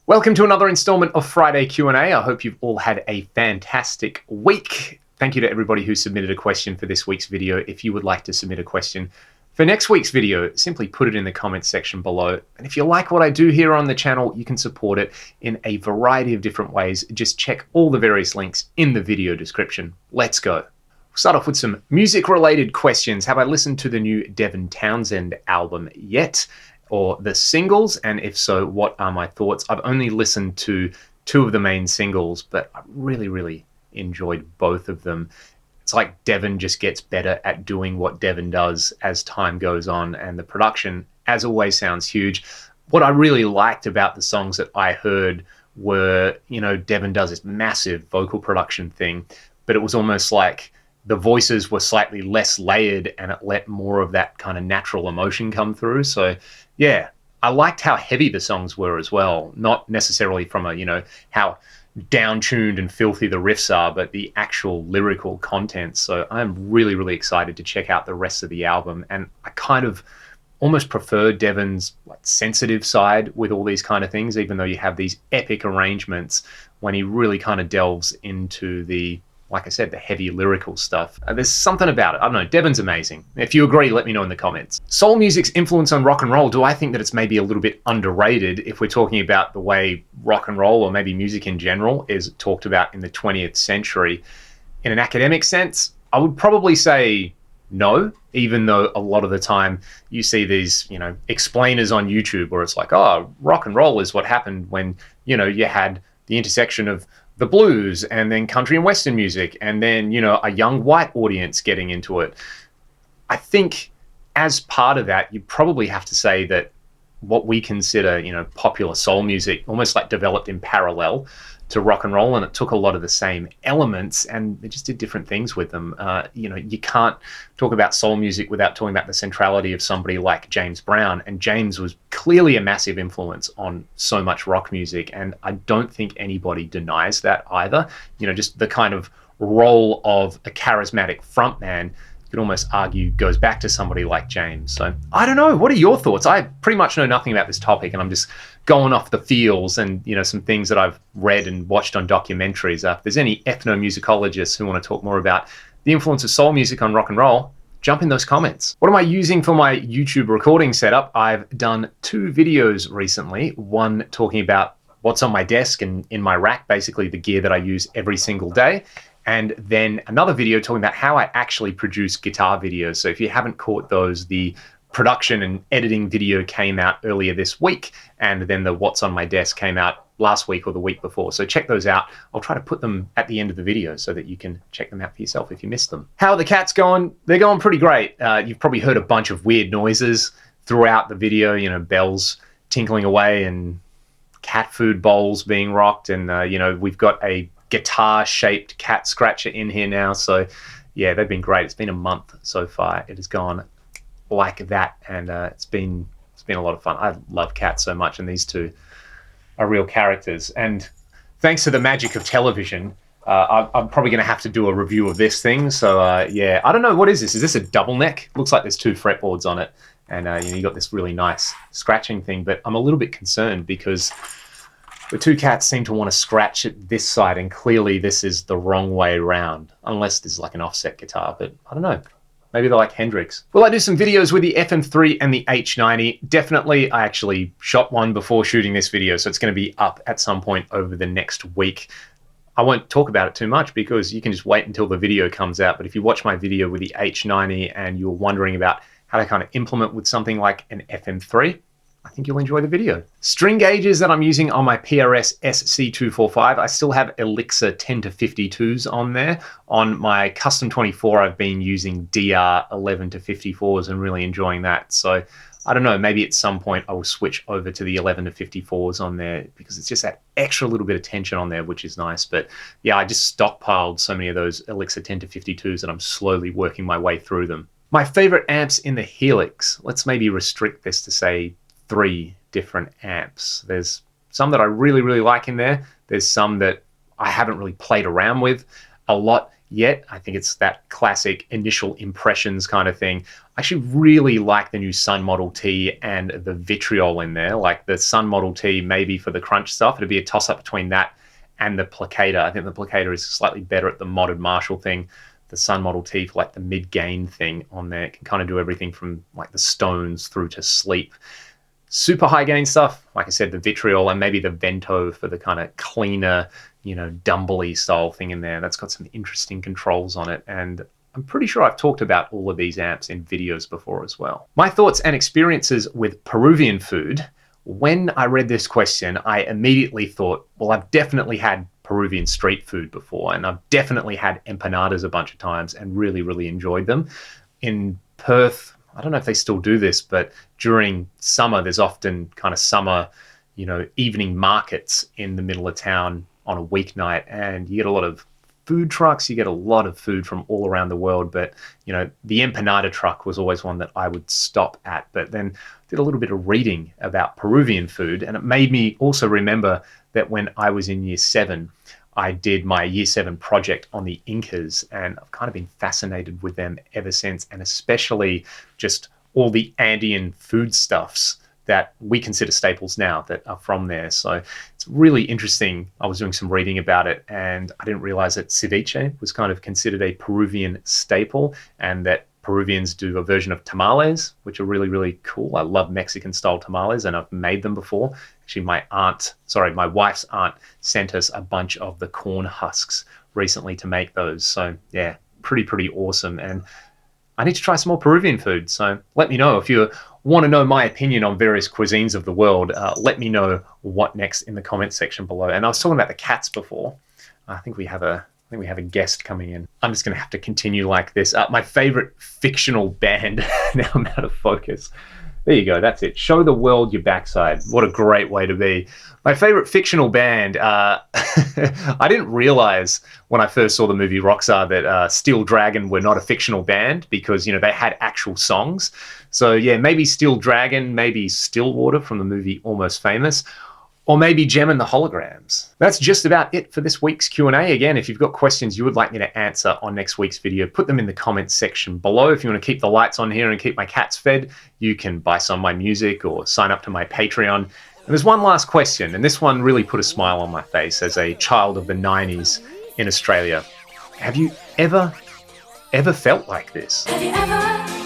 Welcome to another installment of Friday Q&A. I hope you've all had a fantastic week. Thank you to everybody who submitted a question for this week's video. If you would like to submit a question for next week's video, simply put it in the comments section below. And if you like what I do here on the channel, you can support it in a variety of different ways. Just check all the various links in the video description. Let's go. We'll start off with some music-related questions. Have I listened to the new Devin Townsend album yet? Or the singles, and if so, what are my thoughts? I've only listened to two of the main singles, but I really enjoyed both of them. It's like Devin just gets better at doing what Devin does as time goes on, and the production, as always, sounds huge. What I really liked about the songs that I heard were, Devin does this massive vocal production thing, but it was almost like the voices were slightly less layered and it let more of that kind of natural emotion come through. So yeah, I liked how heavy the songs were as well. Not necessarily from a, how down-tuned and filthy the riffs are, but the actual lyrical content. So I'm really excited to check out the rest of the album. And I kind of almost prefer Devin's sensitive side with all these kind of things, even though you have these epic arrangements when he really kind of delves into the, like I said, the heavy lyrical stuff. There's something about it. I don't know. Devin's amazing. If you agree, let me know in the comments. Soul music's influence on rock and roll. Do I think that it's maybe a little bit underrated if we're talking about the way rock and roll, or maybe music in general, is talked about in the 20th century? In an academic sense, I would probably say no, even though a lot of the time you see these, explainers on YouTube where it's like, oh, rock and roll is what happened when, you had the intersection of the blues and then country and western music and then, a young white audience getting into it. I think as part of that, you probably have to say that what we consider, popular soul music almost developed in parallel to rock and roll, and it took a lot of the same elements and they just did different things with them. You can't talk about soul music without talking about the centrality of somebody like James Brown, and James was clearly a massive influence on so much rock music, and I don't think anybody denies that either. Just the kind of role of a charismatic frontman, you could almost argue, goes back to somebody like James. So I don't know. What are your thoughts? I pretty much know nothing about this topic, and I'm just going off the feels and some things that I've read and watched on documentaries. If there's any ethnomusicologists who want to talk more about the influence of soul music on rock and roll, jump in those comments. What am I using for my YouTube recording setup? I've done two videos recently. One talking about what's on my desk and in my rack, basically the gear that I use every single day. And then another video talking about how I actually produce guitar videos. So if you haven't caught those, the production and editing video came out earlier this week, and then the what's on my desk came out last week or the week before. So check those out. I'll try to put them at the end of the video so that you can check them out for yourself if you missed them. How are the cats going? They're going pretty great. You've probably heard a bunch of weird noises throughout the video, bells tinkling away and cat food bowls being rocked. And, we've got a guitar-shaped cat scratcher in here now. So yeah, they've been great. It's been a month so far. It has gone like that, and it's been a lot of fun. I love cats so much, and these two are real characters. And thanks to the magic of television, I'm probably going to have to do a review of this thing. So yeah, I don't know, what is this? Is this a double neck? Looks like there's two fretboards on it, and you got this really nice scratching thing. But I'm a little bit concerned because the two cats seem to want to scratch at this side, and clearly this is the wrong way around, unless there's like an offset guitar, but I don't know. Maybe they're like Hendrix. Will I do some videos with the FM3 and the H90? Definitely. I actually shot one before shooting this video, so it's going to be up at some point over the next week. I won't talk about it too much because you can just wait until the video comes out, but if you watch my video with the H90 and you're wondering about how to kind of implement with something like an FM3, I think you'll enjoy the video. String gauges that I'm using on my PRS SC245. I still have Elixir 10 to 52s on there. On my Custom 24, I've been using DR 11 to 54s and really enjoying that. So I don't know, maybe at some point I will switch over to the 11 to 54s on there because it's just that extra little bit of tension on there, which is nice. But yeah, I just stockpiled so many of those Elixir 10 to 52s and I'm slowly working my way through them. My favorite amps in the Helix. Let's maybe restrict this to say 3 different amps. There's some that I really like in there. There's some that I haven't really played around with a lot yet. I think it's that classic initial impressions kind of thing. I actually really like the new Sun Model T and the Vitriol in there. Like the Sun Model T, maybe for the crunch stuff, it'd be a toss-up between that and the Placator. I think the Placator is slightly better at the modded Marshall thing. The Sun Model T for like the mid-gain thing on there. It can kind of do everything from like the Stones through to Sleep. Super high gain stuff, like I said, the Vitriol, and maybe the Vento for the kind of cleaner, Dumbly style thing in there. That's got some interesting controls on it, and I'm pretty sure I've talked about all of these amps in videos before as well. My thoughts and experiences with Peruvian food. When I read this question, I immediately thought, well, I've definitely had Peruvian street food before, and I've definitely had empanadas a bunch of times and really, really enjoyed them. In Perth, I don't know if they still do this, but during summer, there's often kind of summer, evening markets in the middle of town on a weeknight, and you get a lot of food trucks, you get a lot of food from all around the world, but the empanada truck was always one that I would stop at. But then did a little bit of reading about Peruvian food, and it made me also remember that when I was in year 7, I did my year 7 project on the Incas, and I've kind of been fascinated with them ever since, and especially just all the Andean foodstuffs that we consider staples now that are from there. So it's really interesting. I was doing some reading about it, and I didn't realize that ceviche was kind of considered a Peruvian staple, and that Peruvians do a version of tamales, which are really, really cool. I love Mexican style tamales, and I've made them before. Actually, my wife's aunt sent us a bunch of the corn husks recently to make those. So yeah, pretty awesome. And I need to try some more Peruvian food. So let me know if you want to know my opinion on various cuisines of the world. Let me know what next in the comment section below. And I was talking about the cats before. I think we have a guest coming in. I'm just going to have to continue like this. My favorite fictional band. Now I'm out of focus. There you go. That's it. Show the world your backside. What a great way to be. My favorite fictional band. I didn't realize when I first saw the movie Rockstar that Steel Dragon were not a fictional band, because they had actual songs. So yeah, maybe Steel Dragon, maybe Stillwater from the movie Almost Famous, or maybe Gem and the Holograms. That's just about it for this week's Q&A. Again, if you've got questions you would like me to answer on next week's video, put them in the comments section below. If you want to keep the lights on here and keep my cats fed, you can buy some of my music or sign up to my Patreon. And there's one last question, and this one really put a smile on my face as a child of the 90s in Australia. Have you ever felt like this? Have you ever